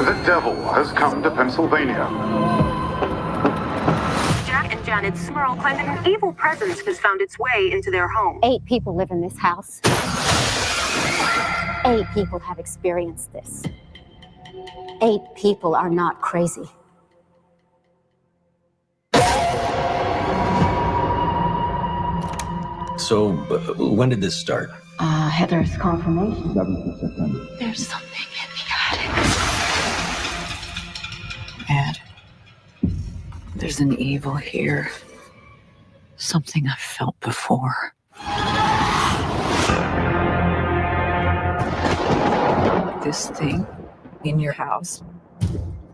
The devil has come to Pennsylvania. Jack and Janet Smurl claim that an evil presence has found its way into their home. 8 people live in this house. 8 people have experienced this. 8 people are not crazy. So, when did this start? Heather's confirmation. 7th of September. There's something enigmatic. Ed, there's an evil here. Something I've felt before. This thing in your house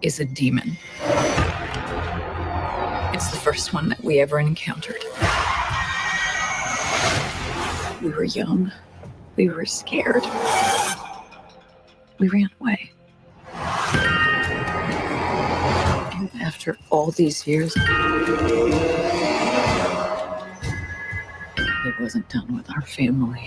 is a demon. It's the first one that we ever encountered. We were young. We were scared. We ran away. And after all these years, it wasn't done with our family.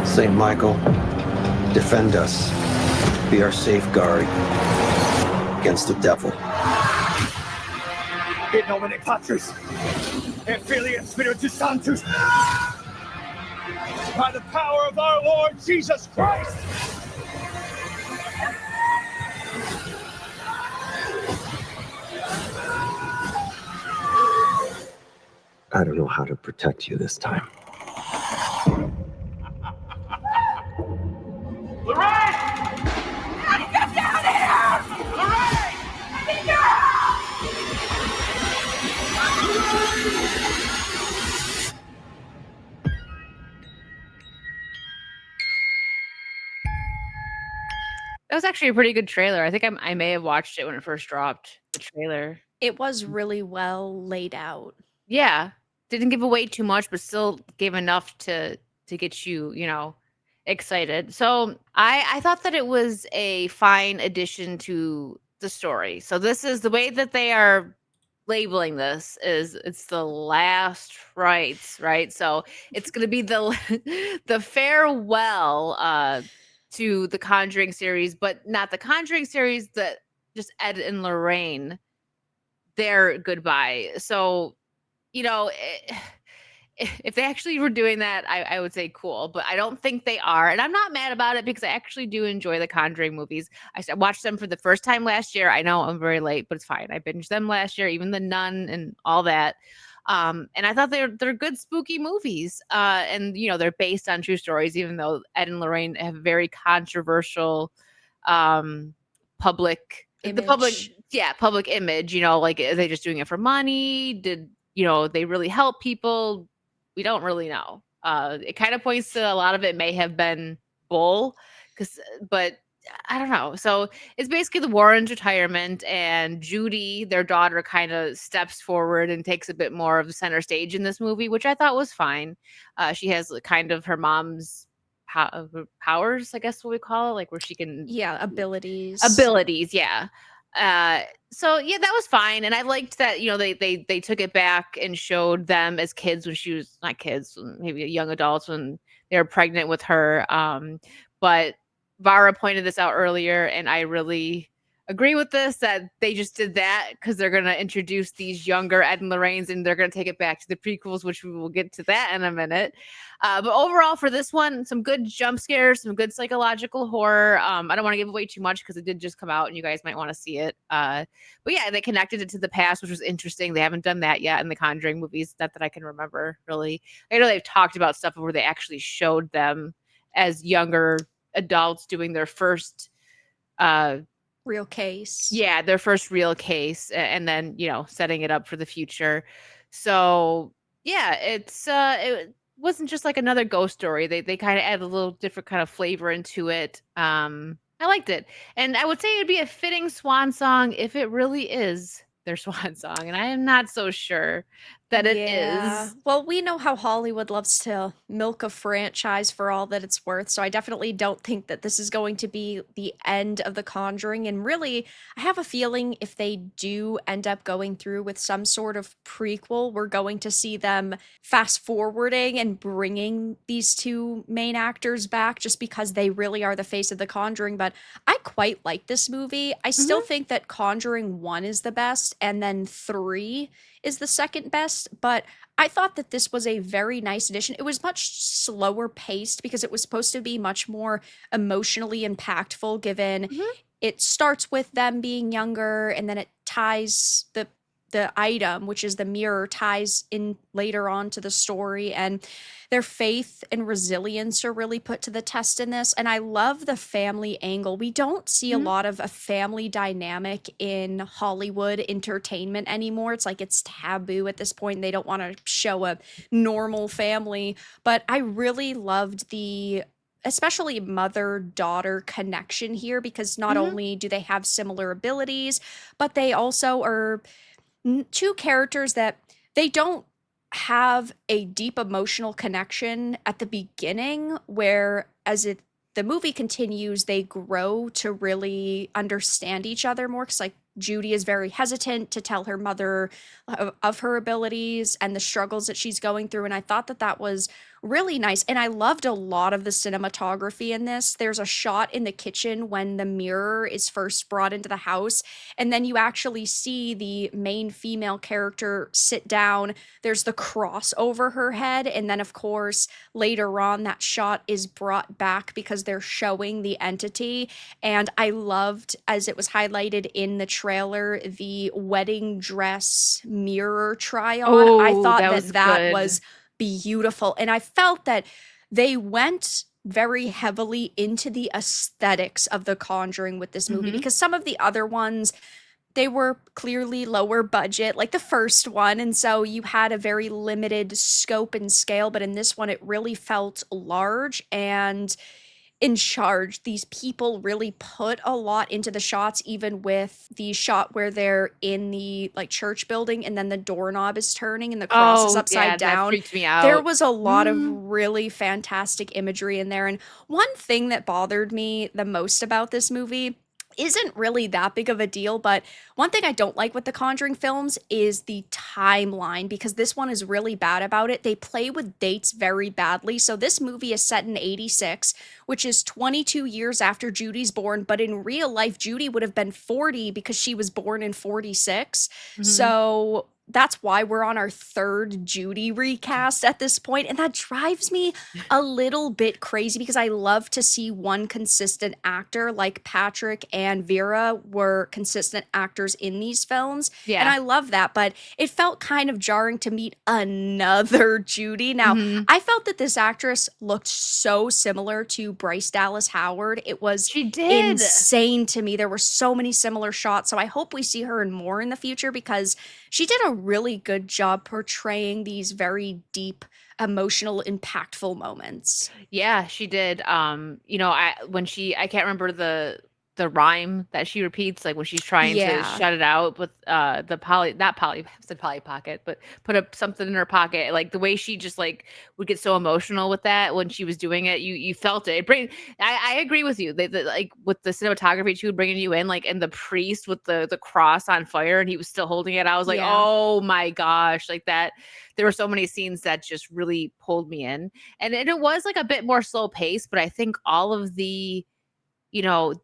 St. Michael, defend us. Be our safeguard against the devil. In nomine Patris, et Filii et Spiritus Sanctus. By the power of our Lord Jesus Christ. I don't know how to protect you this time. Lorraine! Get down here! Lorraine! Get down! That was actually a pretty good trailer. I think I may have watched it when it first dropped, the trailer. It was really well laid out. Yeah. Didn't give away too much, but still gave enough to get you, excited. So I thought that it was a fine addition to the story. So this is the way that they are labeling this is it's the last rites, right? So it's going to be the farewell to the Conjuring series, but not the Conjuring series, that just Ed and Lorraine, their goodbye. So, if they actually were doing that, I would say cool, but I don't think they are. And I'm not mad about it because I actually do enjoy the Conjuring movies. I watched them for the first time last year. I know I'm very late, but it's fine. I binged them last year, even The Nun and all that. And I thought they're good spooky movies. And they're based on true stories, even though Ed and Lorraine have very controversial public image. Public image, like, are they just doing it for money? Did they really help people? We don't really know. It kind of points to a lot of it may have been bull, but I don't know. So it's basically the Warrens' retirement, and Judy, their daughter, kind of steps forward and takes a bit more of the center stage in this movie, which I thought was fine. She has kind of her mom's powers, I guess what we call it, like where she can abilities, yeah. So yeah, that was fine, and I liked that they took it back and showed them as kids when she was not kids, maybe young adults when they were pregnant with her. But Vara pointed this out earlier, and I really agree with this, that they just did that because they're going to introduce these younger Ed and Lorraines, and they're going to take it back to the prequels, which we will get to that in a minute. But overall, for this one, some good jump scares, some good psychological horror. I don't want to give away too much because it did just come out, and you guys might want to see it. But yeah, they connected it to the past, which was interesting. They haven't done that yet in the Conjuring movies, not that I can remember, really. I know they've talked about stuff where they actually showed them as younger adults doing their first real case. Yeah, their first real case, and then setting it up for the future. So yeah, it wasn't just like another ghost story. They kind of add a little different kind of flavor into it. I liked it, and I would say it'd be a fitting swan song if it really is their swan song, and I am not so sure that it Yeah. is. Well, we know how Hollywood loves to milk a franchise for all that it's worth, so I definitely don't think that this is going to be the end of The Conjuring. And really, I have a feeling if they do end up going through with some sort of prequel, we're going to see them fast forwarding and bringing these two main actors back just because they really are the face of The Conjuring. But I quite like this movie. I still Mhm. think that Conjuring 1 is the best, and then 3 is the second best, but I thought that this was a very nice addition. It was much slower paced because it was supposed to be much more emotionally impactful, given Mhm. it starts with them being younger and then it ties the item, which is the mirror, ties in later on to the story, and their faith and resilience are really put to the test in this. And I love the family angle. We don't see a Mhm. lot of a family dynamic in Hollywood entertainment anymore. It's like it's taboo at this point. They don't want to show a normal family, but I really loved the especially mother daughter connection here because not Mhm. only do they have similar abilities, but they also are two characters that they don't have a deep emotional connection at the beginning, where as it the movie continues they grow to really understand each other more, because like Judy is very hesitant to tell her mother of her abilities and the struggles that she's going through, and I thought that that was really nice. And I loved a lot of the cinematography in this. There's a shot in the kitchen when the mirror is first brought into the house, and then you actually see the main female character sit down. There's the cross over her head, and then of course later on that shot is brought back because they're showing the entity. And I loved, as it was highlighted in the trailer, the wedding dress mirror try on. I Oh, thought that that was that good. was beautiful, and I felt that they went very heavily into the aesthetics of The Conjuring with this movie, Mhm. because some of the other ones, they were clearly lower budget, like the first one, and so you had a very limited scope and scale. But in this one it really felt large and in charge. These people really put a lot into the shots, even with the shot where they're in the like church building and then the doorknob is turning and the cross is Oh, yeah, upside that down. freaked me There out. was a lot of Mhm. really fantastic imagery in there. And one thing that bothered me the most about this movie isn't really that big of a deal, but one thing I don't like with the Conjuring films is the timeline, because this one is really bad about it. They play with dates very badly. So this movie is set in 86, which is 22 years after Judy's born, but in real life Judy would have been 40 because she was born in 46. Mhm. So that's why we're on our third Judy recast at this point, and that drives me a little bit crazy because I love to see one consistent actor, like Patrick and Vera were consistent actors in these films, and Yeah. I love that. But it felt kind of jarring to meet another Judy. Now, Mhm. I felt that this actress looked so similar to Bryce Dallas Howard. It was She did. insane to me. There were so many similar shots. So I hope we see her in more in the future, because she did a really good job portraying these very deep, emotional, impactful moments. Yeah, she did. I can't remember the rhyme that she repeats, like when she's trying to Yeah. shut it out with the Polly, not Polly, I said Polly Pocket, but put up something in her pocket. Like the way she just like would get so emotional with that when she was doing it, you felt it. I agree with you. Like with the cinematography too, bringing you in, like and the priest with the cross on fire and he was still holding it. I was like, Yeah. oh my gosh, like that. There were so many scenes that just really pulled me in, and it was like a bit more slow paced, but I think all of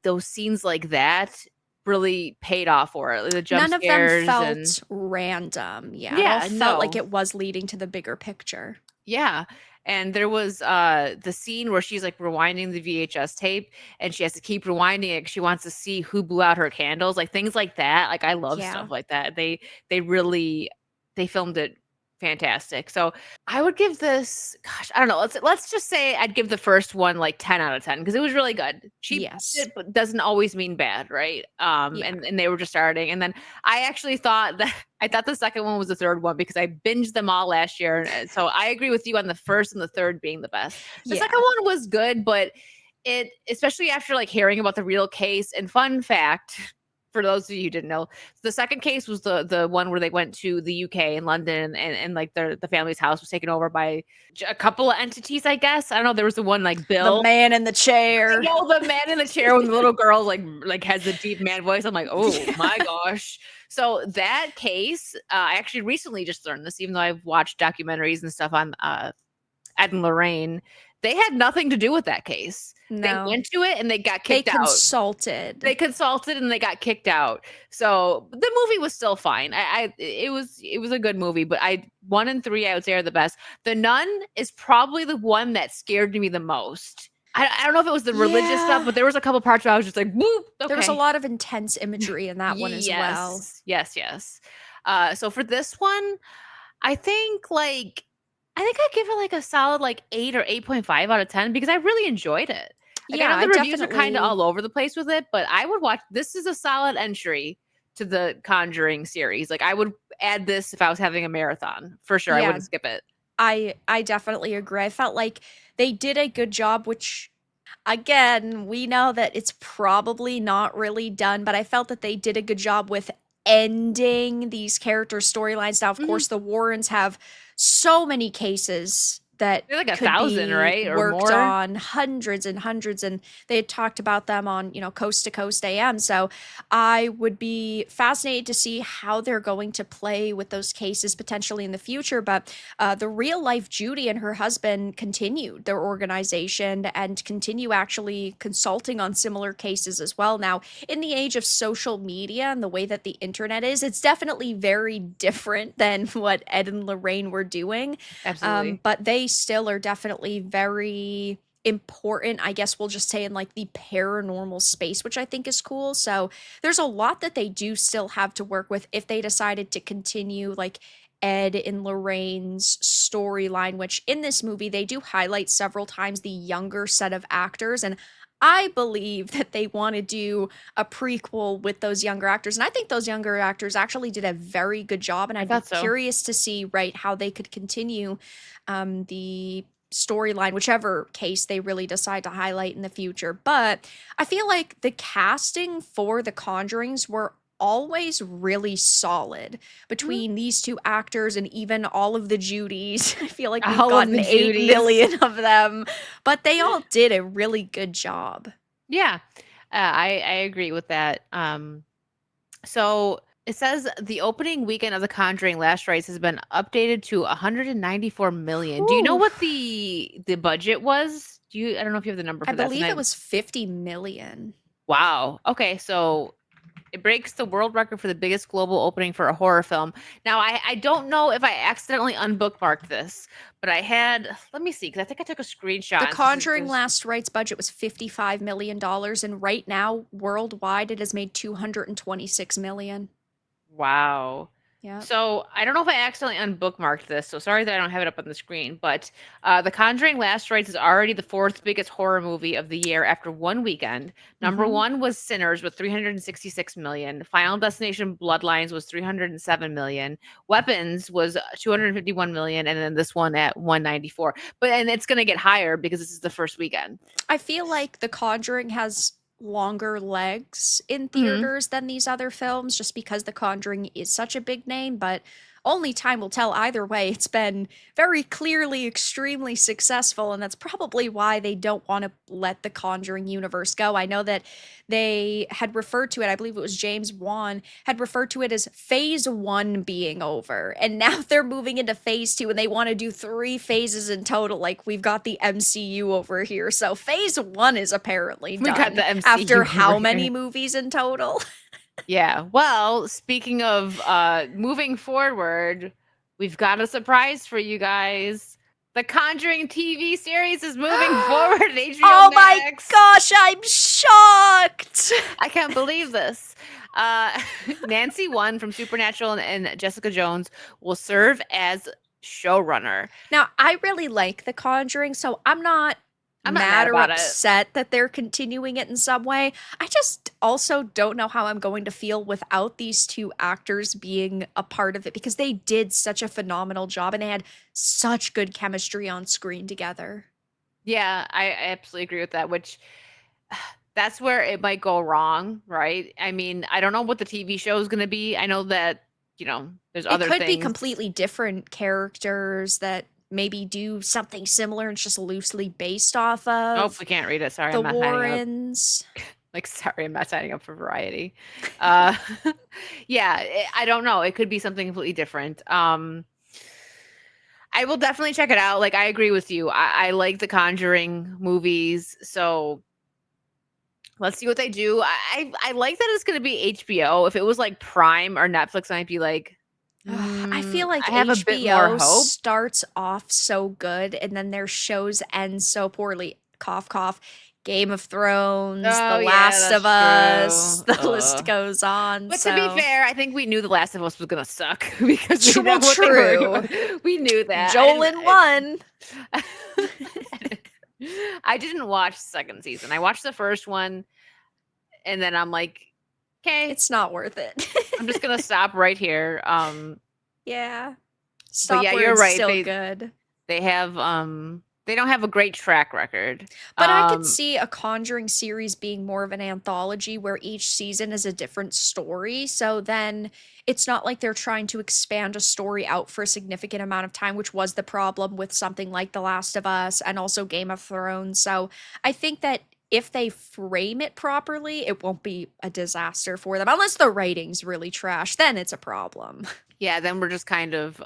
those scenes like that really paid off for it, like the jump None of them scares and felt random. Yeah, it all yeah, felt like no. it was leading to the bigger picture. Yeah. And there was the scene where she's like rewinding the VHS tape and she has to keep rewinding it 'cause she wants to see who blew out her candles, like things like that. Like I love stuff Yeah. like that. They really they filmed it fantastic. So I would give this, gosh, I don't know. Let's just say I'd give the first one like 10 out of 10 because it was really good. Cheap Yes. budget, but doesn't always mean bad, right? Yeah. And they were just starting. And then I actually thought that I thought the second one was the third one because I binged them all last year. And so I agree with you on the first and the third being the best. The second Yeah. one was good, but it, especially after like hearing about the real case and for those of you who didn't know, the second case was the one where they went to the UK and London, and like the family's house was taken over by a couple of entities, I guess. I don't know. There was the one like The Bill. man in the chair. No, the man in the chair when the little girl like has the deep man voice. I'm like, oh my gosh. So that case, I actually recently just learned this, even though I've watched documentaries and stuff on Ed and Lorraine. They had nothing to do with that case. They No. went to it and they got They kicked out. consulted. They consulted and they got kicked out. So the movie was still fine. It was a good movie, but 1 and 3 I would say are the best. The Nun is probably the one that scared me the most. I don't know if it was the religious stuff, Yeah. but there was a couple parts where I was just like, whoop. Okay. There was a lot of intense imagery in that one as well. Yes. So for this one, I think I'd give it like a solid like 8 or 8.5 out of 10 because I really enjoyed it. Like I Yeah, know the I reviews are kind of definitely all over the place with it, but I would watch. This is a solid entry to the Conjuring series. Like I would add this if I was having a marathon for sure. I Yeah. wouldn't skip it. I definitely agree. I felt like they did a good job, which again, we know that it's probably not really done, but I felt that they did a good job with ending these character storylines. Now, of Mhm. course, the Warrens have so many cases that They're like could 1,000, be right? Or worked more. on, hundreds and hundreds, and they had talked about them on, Coast to Coast AM. So I would be fascinated to see how they're going to play with those cases potentially in the future. But the real life Judy and her husband continued their organization and continue actually consulting on similar cases as well. Now, in the age of social media and the way that the internet is, it's definitely very different than what Ed and Lorraine were doing. Absolutely. But they still are definitely very important, I guess we'll just say, in like the paranormal space, which I think is cool. So there's a lot that they do still have to work with if they decided to continue like Ed and Lorraine's storyline, which in this movie they do highlight several times the younger set of actors. And I believe that they want to do a prequel with those younger actors. And I think those younger actors actually did a very good job. And I I'd be thought so. curious to see, right, how they could continue the storyline, whichever case they really decide to highlight in the future. But I feel like the casting for the Conjurings were always really solid between these two actors and even all of the Judys. I feel like we've All of gotten the 8 Judys. million of them, but they all did a really good job. Yeah, I agree with that. So it says the opening weekend of The Conjuring Last Rites has been updated to 194 million. Do you know Whew. what the budget was? I don't know if you have the number for I that. believe it was 50 million. Wow. Okay, so it breaks the world record for the biggest global opening for a horror film. Now, I don't know if I accidentally unbookmarked this, but let me see, because I think I took a screenshot. The and Conjuring Last Rites budget was $55 million, and right now, worldwide, it has made $226 million. Wow. Yeah. So I don't know if I accidentally unbookmarked this, so sorry that I don't have it up on the screen. But The Conjuring Last Rites is already the 4th biggest horror movie of the year after one weekend. Number one was Sinners with 366 million. Final Destination Bloodlines was 307 million. Weapons was 251 million, and then this one at 194. And it's going to get higher because this is the first weekend. I feel like The Conjuring has longer legs in Mhm. theaters than these other films just because The Conjuring is such a big name, but only time will tell either way. It's been very clearly extremely successful, and that's probably why they don't want to let the Conjuring universe go. I know that they had referred to it, I believe it was James Wan, had referred to it as phase 1 being over, and now they're moving into phase 2, and they want to do 3 phases in total, like we've got the MCU over here. So phase 1 is apparently We got done the MCU after how over many here. movies in total? Yeah. Well, speaking of moving forward, we've got a surprise for you guys. The Conjuring TV series is moving forward at HBO Oh my Max. gosh, I'm shocked. I can't believe this. Nancy One from Supernatural and Jessica Jones will serve as showrunner. Now, I really like The Conjuring, so I'm not I'm not mad mad or about it. upset that they're continuing it in some way. I just also don't know how I'm going to feel without these two actors being a part of it because they did such a phenomenal job and they had such good chemistry on screen together. Yeah, I absolutely agree with that. Which that's where it might go wrong, right? I mean, I don't know what the TV show is going to be. I know that, there's It other could be things. completely different characters that maybe do something similar and it's just loosely based off Nope, of we can't read it. Sorry, the I'm not signing up. Warrens. Like, sorry, I'm not signing up for Variety. Uh, yeah, I don't know. It could be something completely different. I will definitely check it out. Like, I agree with you. I like the Conjuring movies, so let's see what they do. I like that it's going to be HBO. If it was like Prime or Netflix, I might be like, Ugh, I feel like I have a bit more HBO hope. starts off so good and then their shows end so poorly. Cough, cough. Game of Thrones, Oh The yeah, Last of that's Us, true. the list goes on. But to be So fair, I think we knew The Last of Us was gonna suck because we well, know what they were true. doing. We knew that. Joel in one. I didn't watch the second season. I watched the first one, and then I'm like, okay, It's not worth it. I'm just gonna stop right here. Yeah. But Stop yeah, where you're it's right. still good. They have they don't have a great track record. But I could see a Conjuring series being more of an anthology where each season is a different story. So then it's not like they're trying to expand a story out for a significant amount of time, which was the problem with something like The Last of Us and also Game of Thrones. So I think that if they frame it properly, it won't be a disaster for them. Unless the writing's really trash, then it's a problem. Yeah, then we're just kind of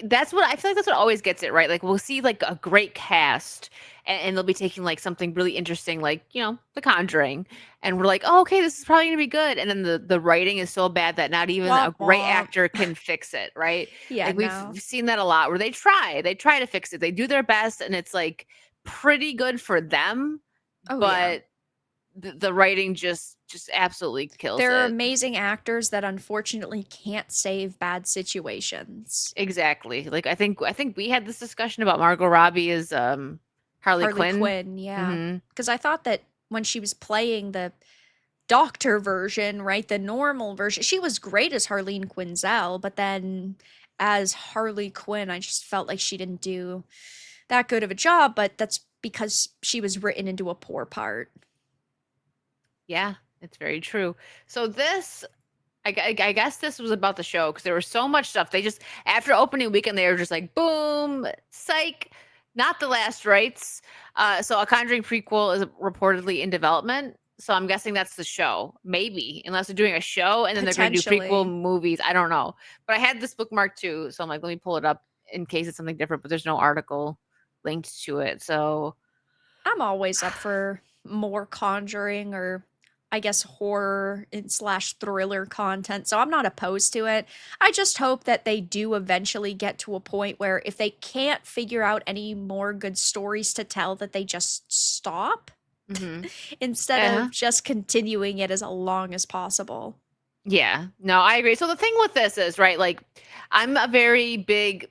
that's what I feel like that's what always gets it right. Like we'll see like a great cast and they'll be taking like something really interesting like, The Conjuring and we're like, "Oh, okay, this is probably going to be good." And then the writing is so bad that not even a Womp great womp. actor can fix it, right? Yeah, Like we've no. seen that a lot where they try to fix it. They do their best and it's like pretty good for them, Oh, yeah. but the writing just absolutely kills There are it. amazing actors that unfortunately can't save bad situations. Exactly. Like I think we had this discussion about Margot Robbie as Harley Harley Quinn. Quinn, yeah. Mhm. Because I thought that when she was playing the doctor version, right, the normal version, she was great as Harleen Quinzel, but then as Harley Quinn, I just felt like she didn't do that good of a job, but that's because she was written into a poor part. Yeah, it's very true. So this I guess this was about the show because there was so much stuff. They just after opening weekend they were just like boom, psych, not the last rites. So a Conjuring prequel is reportedly in development. So I'm guessing that's the show, maybe, unless they're doing a show and then they're going to do prequel Potentially. movies. I don't know, but I had this bookmark too, so I'm like, let me pull it up in case it's something different. But there's no article linked to it, so I'm always up for more Conjuring or I guess horror and slash thriller content, so I'm not opposed to it. I just hope that they do eventually get to a point where if they can't figure out any more good stories to tell, that they just stop mhm. instead Uh-huh. of just continuing it as long as possible. Yeah, no, I agree. So the thing with this is, right, like I'm a very big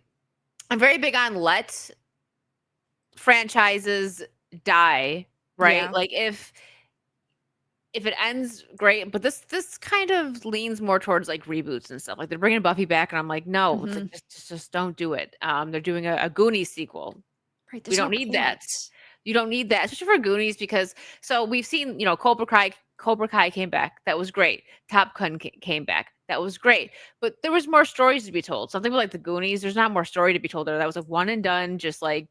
I'm very big on let franchises die, right? Yeah. Like if it ends great, but this kind of leans more towards like reboots and stuff. Like they're bringing Buffy back and I'm like, "No, it's Mhm. like just don't do it." They're doing a Goonies sequel. Right, We there's don't no need that. point. You don't need that, especially for Goonies, because so we've seen, Cobra Kai came back. That was great. Top Gun came back. That was great. But there was more stories to be told. Something like the Goonies, there's not more story to be told there. That was a one and done, just like,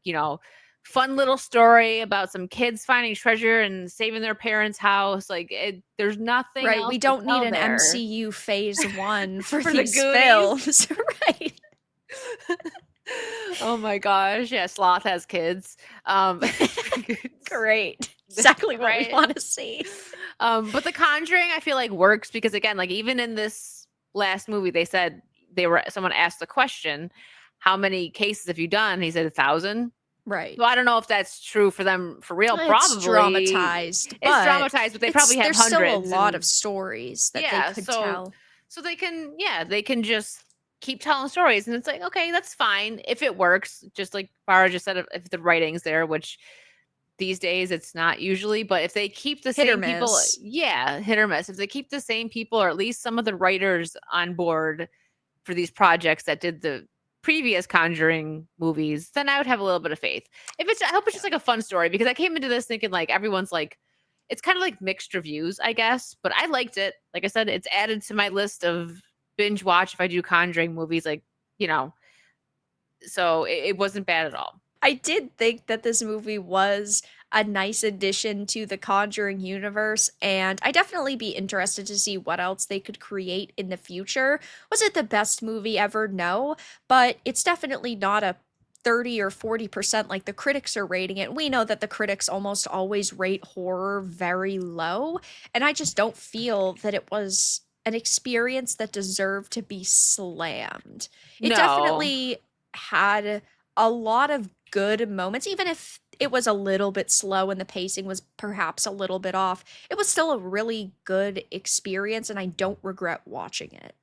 fun little story about some kids finding treasure and saving their parents' house. Like there's nothing Right, else we to don't need tell an there MCU phase 1 for for the these Goonies. films, right? Oh my gosh. Yeah, Sloth has kids. Great. Exactly what we Right? want to see. But The Conjuring, I feel like works because again, like even in this last movie, they said someone asked the question, "How many cases have you done?" And he said 1,000. Right. So I don't know if that's true for them for real. It's Probably dramatized, it's but dramatized, but they probably have there's still a hundreds lot of and stories that they yeah. could So tell. so they can just keep telling stories, and it's like okay, that's fine if it works. Just like Vara just said, if the writing's there, which these days it's not usually, but if they keep the Hit or same people, miss. yeah, hit or miss. If they keep the same people or at least some of the writers on board for these projects that did the previous Conjuring movies, then I would have a little bit of faith. I hope it's just like a fun story because I came into this thinking like everyone's like it's kind of like mixed reviews, I guess, but I liked it. Like I said, it's added to my list of binge watch if I do Conjuring movies, like, you know, so it wasn't bad at all. I did think that this movie was a nice addition to the Conjuring universe, and I definitely be interested to see what else they could create in the future. Was it the best movie ever? No, but it's definitely not a 30 or 40% like the critics are rating it. We know that the critics almost always rate horror very low, and I just don't feel that it was an experience that deserved to be slammed. It No. definitely had a lot of good moments, even if it was a little bit slow and the pacing was perhaps a little bit off. It was still a really good experience, and I don't regret watching it.